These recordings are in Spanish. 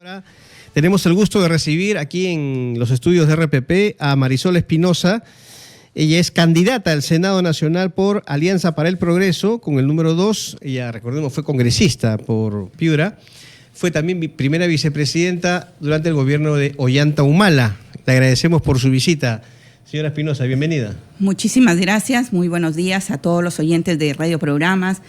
Ahora tenemos el gusto de recibir aquí en los estudios de RPP a Marisol Espinosa. Ella es candidata al Senado Nacional por Alianza para el Progreso con el número 2. Ella, recordemos, fue congresista por Piura. Fue también primera vicepresidenta durante el gobierno de Ollanta Humala. Le agradecemos por su visita. Señora Espinosa, bienvenida. Muchísimas gracias. Muy buenos días a todos los oyentes de Radio Programas,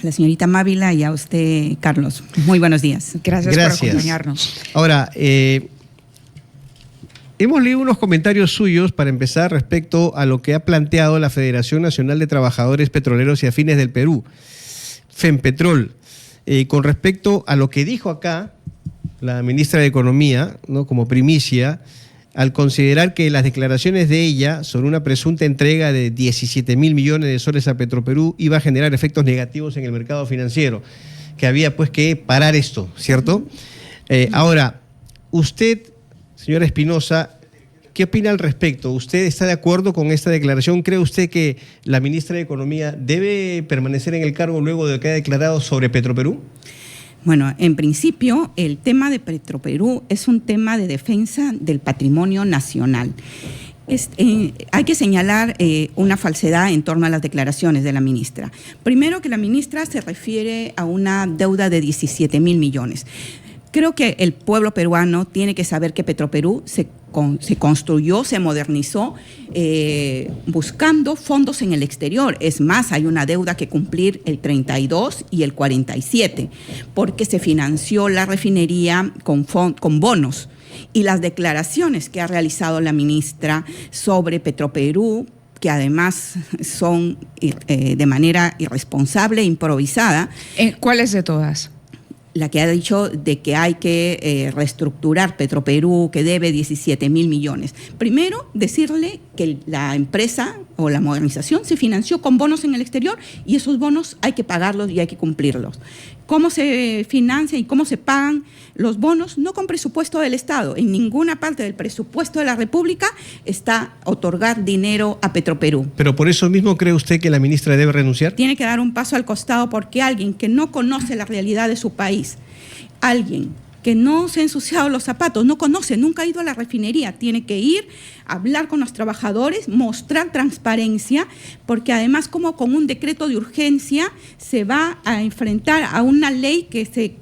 a la señorita Mávila y a usted, Carlos. Muy buenos días. Gracias por acompañarnos. Ahora, hemos leído unos comentarios suyos para empezar respecto a lo que ha planteado la Federación Nacional de Trabajadores Petroleros y Afines del Perú, FEMPETROL, con respecto a lo que dijo acá la ministra de Economía, ¿no?, como primicia, al considerar que las declaraciones de ella sobre una presunta entrega de 17.000 millones de soles a Petroperú iba a generar efectos negativos en el mercado financiero, que había pues que parar esto, ¿cierto? Ahora, usted, señora Espinosa, ¿qué opina al respecto? ¿Usted está de acuerdo con esta declaración? ¿Cree usted que la ministra de Economía debe permanecer en el cargo luego de lo que ha declarado sobre Petroperú? Bueno, en principio, el tema de Petroperú es un tema de defensa del patrimonio nacional. Hay que señalar una falsedad en torno a las declaraciones de la ministra. Primero, que la ministra se refiere a una deuda de 17.000 millones. Creo que el pueblo peruano tiene que saber que Petroperú se construyó, se modernizó buscando fondos en el exterior. Es más, hay una deuda que cumplir el 32 y el 47, porque se financió la refinería con bonos. Y las declaraciones que ha realizado la ministra sobre Petroperú, que además son de manera irresponsable e improvisada. ¿Cuáles de todas? La que ha dicho de que hay que reestructurar Petroperú, que debe 17.000 millones. Primero, decirle que la empresa o la modernización se financió con bonos en el exterior y esos bonos hay que pagarlos y hay que cumplirlos. ¿Cómo se financia y cómo se pagan los bonos? No con presupuesto del Estado. En ninguna parte del presupuesto de la República está otorgar dinero a Petroperú. ¿Pero por eso mismo cree usted que la ministra debe renunciar? Tiene que dar un paso al costado, porque alguien que no conoce la realidad de su país, alguien que no se ha ensuciado los zapatos, no conoce, nunca ha ido a la refinería, tiene que ir a hablar con los trabajadores, mostrar transparencia, porque además, como con un decreto de urgencia se va a enfrentar a una ley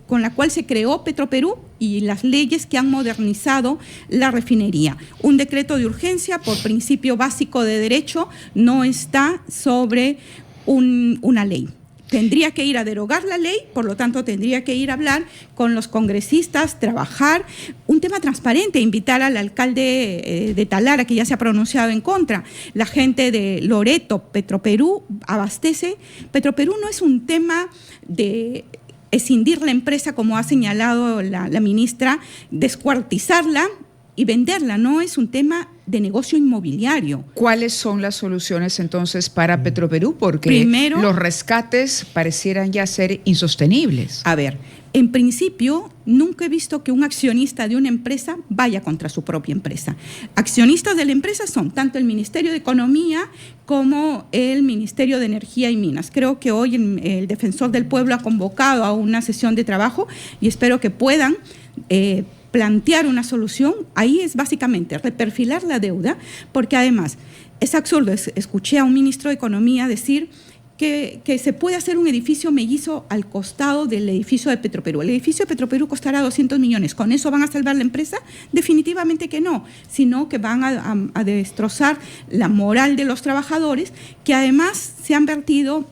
con la cual se creó Petroperú y las leyes que han modernizado la refinería. Un decreto de urgencia, por principio básico de derecho, no está sobre una ley. Tendría que ir a derogar la ley, por lo tanto tendría que ir a hablar con los congresistas, trabajar un tema transparente, invitar al alcalde de Talara, que ya se ha pronunciado en contra, la gente de Loreto. Petroperú abastece. Petroperú no es un tema de escindir la empresa, como ha señalado la ministra, descuartizarla y venderla. No es un tema de negocio inmobiliario. ¿Cuáles son las soluciones entonces para Petroperú? Porque primero, los rescates parecieran ya ser insostenibles. A ver, en principio, nunca he visto que un accionista de una empresa vaya contra su propia empresa. Accionistas de la empresa son tanto el Ministerio de Economía como el Ministerio de Energía y Minas. Creo que hoy el Defensor del Pueblo ha convocado a una sesión de trabajo y espero que puedan plantear una solución. Ahí es básicamente reperfilar la deuda, porque además es absurdo. Escuché a un ministro de Economía decir que se puede hacer un edificio mellizo al costado del edificio de Petroperú. El edificio de Petroperú costará 200 millones. ¿Con eso van a salvar la empresa? Definitivamente que no, sino que van a destrozar la moral de los trabajadores, que además se han vertido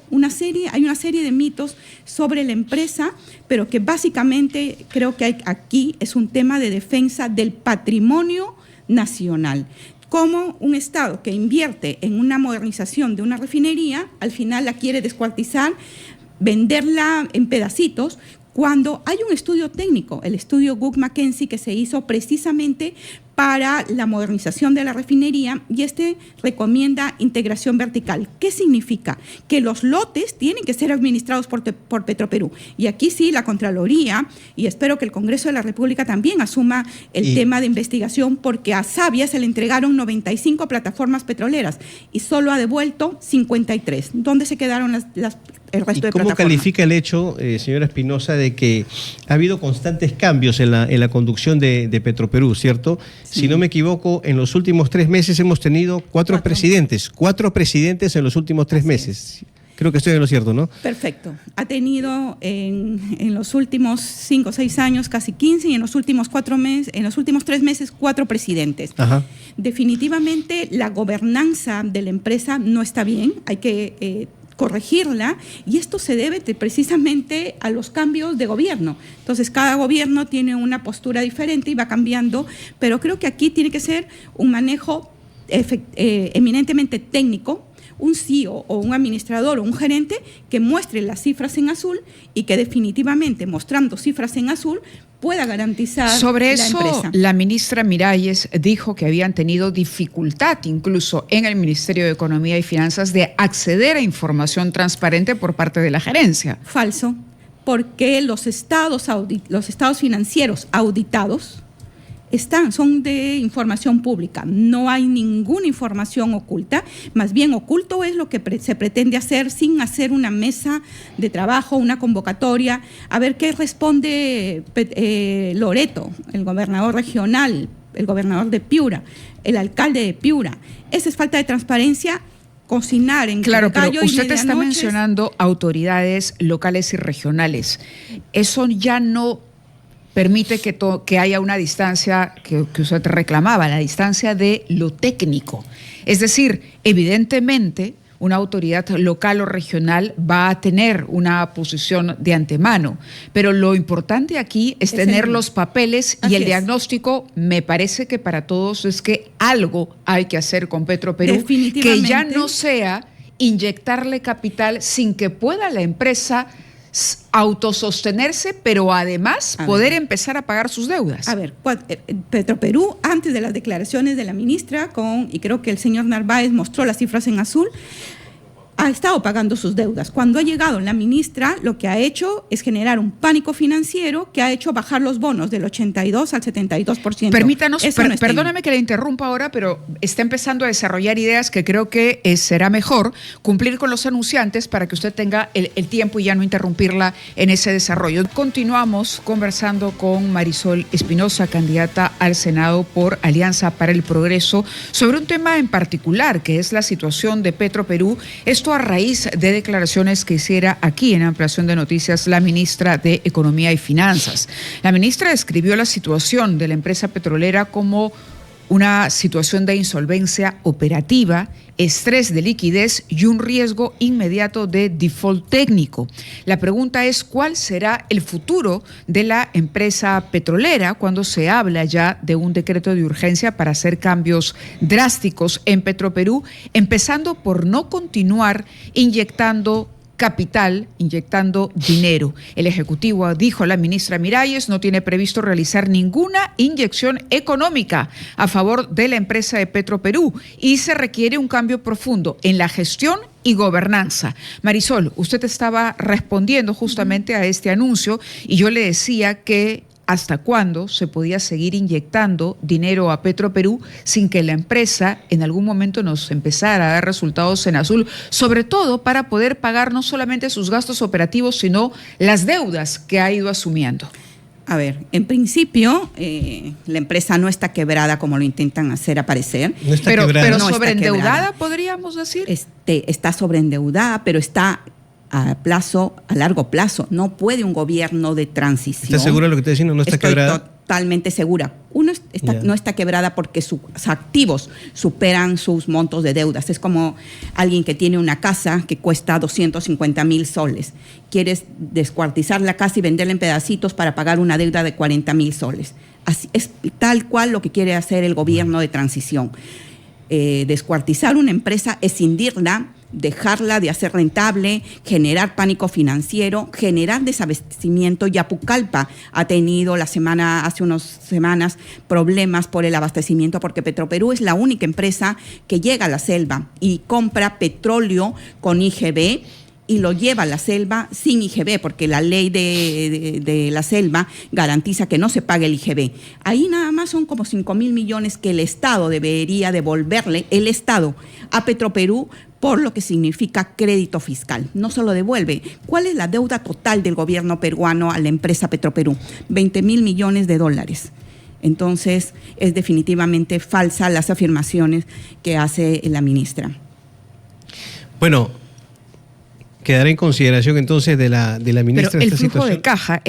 hay una serie de mitos sobre la empresa, pero que básicamente creo que aquí es un tema de defensa del patrimonio nacional. Como un Estado que invierte en una modernización de una refinería, al final la quiere descuartizar, venderla en pedacitos, cuando hay un estudio técnico, el estudio Wood Mackenzie, que se hizo precisamente para la modernización de la refinería y recomienda integración vertical. ¿Qué significa? Que los lotes tienen que ser administrados por Petroperú. Y aquí sí, la Contraloría, y espero que el Congreso de la República también asuma el tema de investigación, porque a Sabia se le entregaron 95 plataformas petroleras y solo ha devuelto 53. ¿Dónde se quedaron el resto de plataformas? ¿Cómo califica el hecho, señora Espinosa, de que ha habido constantes cambios en la conducción de Petroperú, ¿cierto? Sí. Si no me equivoco, en los últimos 3 meses hemos tenido 4 presidentes. 4 presidentes en los últimos 3 meses. Creo que estoy en lo cierto, ¿no? Perfecto. Ha tenido en los últimos 5 o 6 años casi 15 y en los últimos 3 meses 4 presidentes. Ajá. Definitivamente la gobernanza de la empresa no está bien, hay que corregirla, y esto se debe precisamente a los cambios de gobierno. Entonces, cada gobierno tiene una postura diferente y va cambiando, pero creo que aquí tiene que ser un manejo eminentemente técnico, un CEO o un administrador o un gerente que muestre las cifras en azul y que definitivamente, mostrando cifras en azul, pueda garantizar sobre la eso, empresa. La ministra Miralles dijo que habían tenido dificultad incluso en el Ministerio de Economía y Finanzas de acceder a información transparente por parte de la gerencia. Falso, porque los estados financieros auditados son de información pública, no hay ninguna información oculta, más bien oculto es lo que se pretende hacer sin hacer una mesa de trabajo, una convocatoria, a ver qué responde Loreto, el gobernador regional, el gobernador de Piura, el alcalde de Piura. Esa es falta de transparencia. Cocinar en Claro, pero usted está mencionando autoridades locales y regionales. Eso ya no permite que haya una distancia que usted reclamaba, la distancia de lo técnico. Es decir, evidentemente, una autoridad local o regional va a tener una posición de antemano, pero lo importante aquí es tener los papeles y el diagnóstico. Me parece que para todos es que algo hay que hacer con Petroperú, que ya no sea inyectarle capital sin que pueda la empresa autosostenerse, pero además poder empezar a pagar sus deudas. A ver, Petroperú, antes de las declaraciones de la ministra, y creo que el señor Narváez mostró las cifras en azul, ha estado pagando sus deudas. Cuando ha llegado la ministra, lo que ha hecho es generar un pánico financiero que ha hecho bajar los bonos del 82 al 72%. Permítanos, perdóneme que le interrumpa ahora, pero está empezando a desarrollar ideas que creo que será mejor cumplir con los anunciantes para que usted tenga el tiempo y ya no interrumpirla en ese desarrollo. Continuamos conversando con Marisol Espinosa, candidata al Senado por Alianza para el Progreso, sobre un tema en particular, que es la situación de Petroperú. Esto a raíz de declaraciones que hiciera aquí en Ampliación de Noticias la ministra de Economía y Finanzas. La ministra describió la situación de la empresa petrolera como una situación de insolvencia operativa, estrés de liquidez y un riesgo inmediato de default técnico. La pregunta es, ¿cuál será el futuro de la empresa petrolera cuando se habla ya de un decreto de urgencia para hacer cambios drásticos en Petroperú, empezando por no continuar inyectando capital, inyectando dinero? El Ejecutivo, dijo la ministra Miralles, no tiene previsto realizar ninguna inyección económica a favor de la empresa de Petroperú y se requiere un cambio profundo en la gestión y gobernanza. Marisol, usted estaba respondiendo justamente a este anuncio y yo le decía que hasta cuándo se podía seguir inyectando dinero a Petroperú sin que la empresa en algún momento nos empezara a dar resultados en azul, sobre todo para poder pagar no solamente sus gastos operativos, sino las deudas que ha ido asumiendo. A ver, en principio, la empresa no está quebrada como lo intentan hacer aparecer. No está quebrada. Pero no sobreendeudada, podríamos decir. Está sobreendeudada, pero está a largo plazo. No puede un gobierno de transición. ¿Estás segura de lo que está diciendo? ¿No está quebrada? Estoy totalmente segura. No está quebrada porque sus activos superan sus montos de deudas. Es como alguien que tiene una casa que cuesta 250,000 soles. Quieres descuartizar la casa y venderla en pedacitos para pagar una deuda de 40,000 soles. Así, es tal cual lo que quiere hacer el gobierno de transición. Descuartizar una empresa, escindirla, dejarla de hacer rentable, generar pánico financiero, generar desabastecimiento. Y Apucallpa ha tenido hace unas semanas problemas por el abastecimiento, porque Petroperú es la única empresa que llega a la selva y compra petróleo con IGB y lo lleva a la selva sin IGB, porque la ley de la selva garantiza que no se pague el IGB. Ahí nada más son como 5.000 millones que el Estado debería devolverle, el Estado, a Petroperú, por lo que significa crédito fiscal. No se lo devuelve. ¿Cuál es la deuda total del gobierno peruano a la empresa Petroperú? 20.000 millones de dólares. Entonces, es definitivamente falsa las afirmaciones que hace la ministra. Bueno, quedará en consideración entonces de la ministra. Pero el esta flujo situación de caja,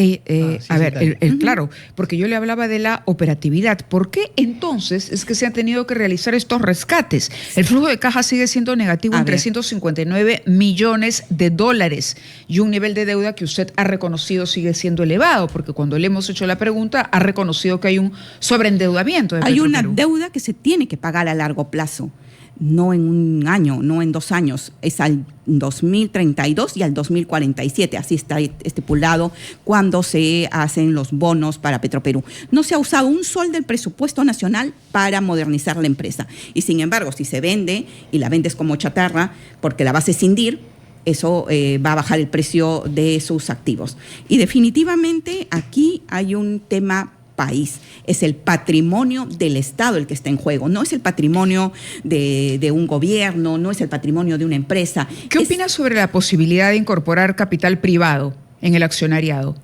claro, porque yo le hablaba de la operatividad. ¿Por qué entonces es que se han tenido que realizar estos rescates? El flujo de caja sigue siendo negativo en 359 millones de dólares y un nivel de deuda que usted ha reconocido sigue siendo elevado, porque cuando le hemos hecho la pregunta ha reconocido que hay un sobreendeudamiento de Hay Petroperú. una deuda que se tiene que pagar a largo plazo. No en un año, no en 2 años, es al 2032 y al 2047, así está estipulado cuando se hacen los bonos para Petroperú. No se ha usado un sol del presupuesto nacional para modernizar la empresa. Y sin embargo, si se vende y la vendes como chatarra porque la vas a escindir, eso va a bajar el precio de sus activos. Y definitivamente aquí hay un tema país, es el patrimonio del Estado el que está en juego, no es el patrimonio de un gobierno, no es el patrimonio de una empresa. ¿Qué opinas sobre la posibilidad de incorporar capital privado en el accionariado?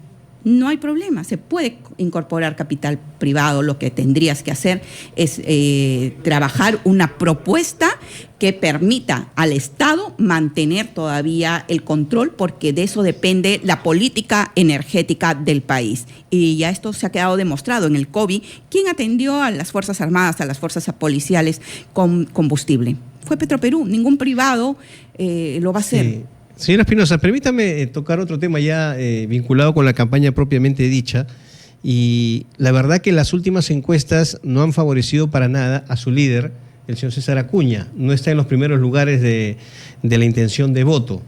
No hay problema, se puede incorporar capital privado. Lo que tendrías que hacer es trabajar una propuesta que permita al Estado mantener todavía el control, porque de eso depende la política energética del país. Y ya esto se ha quedado demostrado en el COVID. ¿Quién atendió a las Fuerzas Armadas, a las fuerzas policiales con combustible? Fue Petroperú, ningún privado lo va a hacer. Sí. Señora Espinosa, permítame tocar otro tema ya vinculado con la campaña propiamente dicha. Y la verdad que las últimas encuestas no han favorecido para nada a su líder, el señor César Acuña. No está en los primeros lugares de la intención de voto.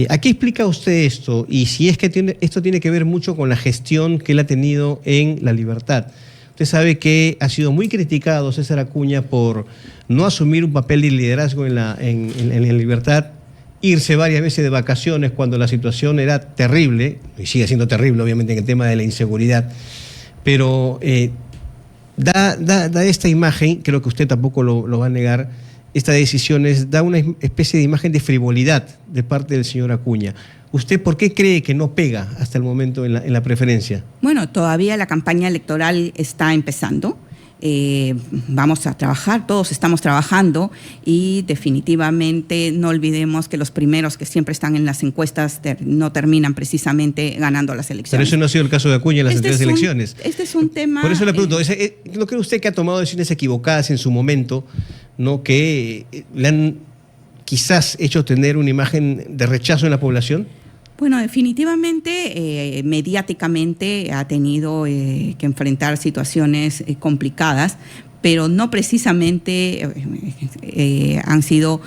¿A qué explica usted esto? Y si es que esto tiene que ver mucho con la gestión que él ha tenido en La Libertad. Usted sabe que ha sido muy criticado César Acuña por no asumir un papel de liderazgo en La Libertad, irse varias veces de vacaciones cuando la situación era terrible, y sigue siendo terrible obviamente en el tema de la inseguridad, pero da esta imagen, creo que usted tampoco lo va a negar, esta decisión da una especie de imagen de frivolidad de parte del señor Acuña. ¿Usted por qué cree que no pega hasta el momento en la preferencia? Bueno, todavía la campaña electoral está empezando. Vamos a trabajar, todos estamos trabajando, y definitivamente no olvidemos que los primeros que siempre están en las encuestas no terminan precisamente ganando las elecciones. Pero eso no ha sido el caso de Acuña en las anteriores elecciones. Este es un tema... Por eso le pregunto, ¿no cree usted que ha tomado decisiones equivocadas en su momento, ¿no? Que le han quizás hecho tener una imagen de rechazo en la población? Bueno, definitivamente, mediáticamente ha tenido que enfrentar situaciones complicadas, pero no precisamente han sido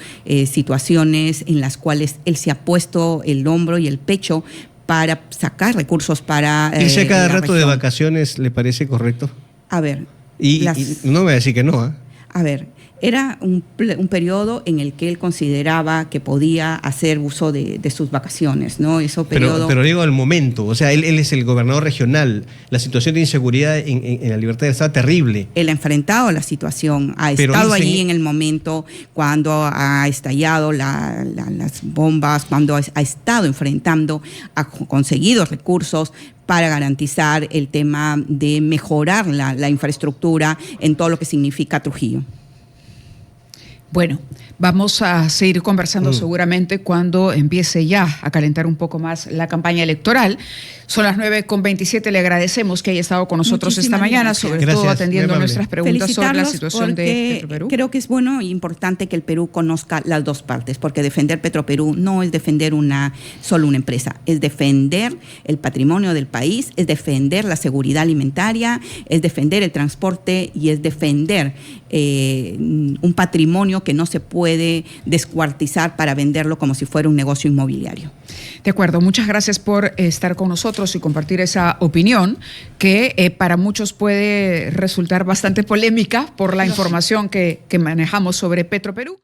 situaciones en las cuales él se ha puesto el hombro y el pecho para sacar recursos para irse cada rato región. De vacaciones, ¿le parece correcto? A ver. Y no me va a decir que no, ¿eh? A ver, era un periodo en el que él consideraba que podía hacer uso de sus vacaciones, ¿no? Pero digo el momento, o sea, él es el gobernador regional, la situación de inseguridad en La Libertad está terrible. Él ha enfrentado la situación, ha estado allí en el momento cuando ha estallado las bombas, cuando ha estado enfrentando, ha conseguido recursos para garantizar el tema de mejorar la infraestructura en todo lo que significa Trujillo. Bueno, vamos a seguir conversando seguramente cuando empiece ya a calentar un poco más la campaña electoral. Son las 9:27, le agradecemos que haya estado con nosotros esta mañana, sobre todo atendiendo nuestras preguntas sobre la situación de Petroperú. Creo que es bueno e importante que el Perú conozca las dos partes, porque defender Petroperú no es defender solo una empresa, es defender el patrimonio del país, es defender la seguridad alimentaria, es defender el transporte y es defender un patrimonio que no se puede puede descuartizar para venderlo como si fuera un negocio inmobiliario. De acuerdo, muchas gracias por estar con nosotros y compartir esa opinión que para muchos puede resultar bastante polémica por la información que manejamos sobre Petroperú.